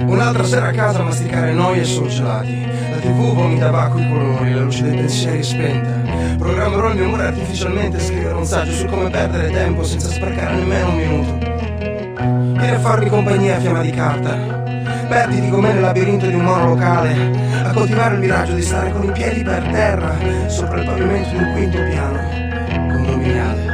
Un'altra sera a casa a masticare noie e surgelati. La TV vomita acqua i colori, la luce dei pensieri è spenta. Programmerò il mio umore artificialmente e scriverò un saggio su come perdere tempo senza sprecare nemmeno un minuto. Vieni a farmi compagnia, fiamma di carta. Perditi come nel labirinto di un monolocale, a coltivare il miraggio di stare con i piedi per terra, sopra il pavimento di un quinto piano condominiale.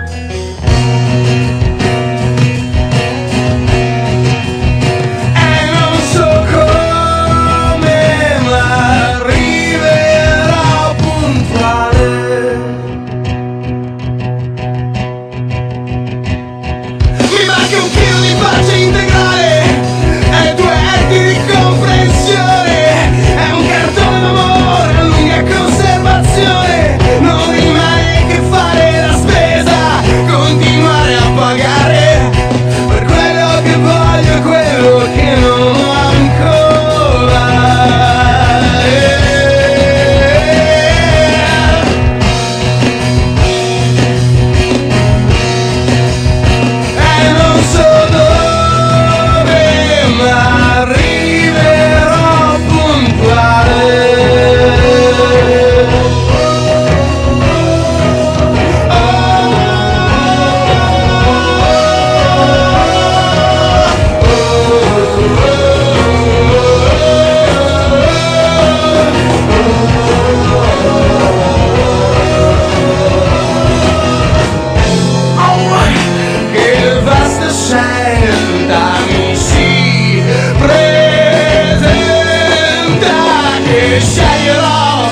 Sceglierò,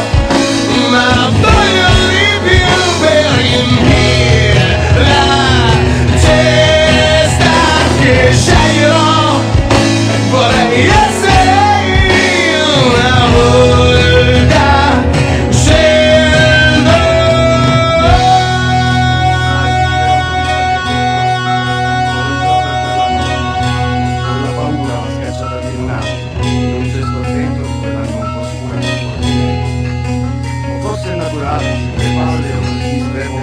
ma voglio di più per riempire la testa. Che sceglierò, vorrei essere io una volta. Scelgo. Con la paura ho schiacciata di un attimo, in un gesto attento di quell'anima un po' scura. O forse è naturale, le palle o il verbo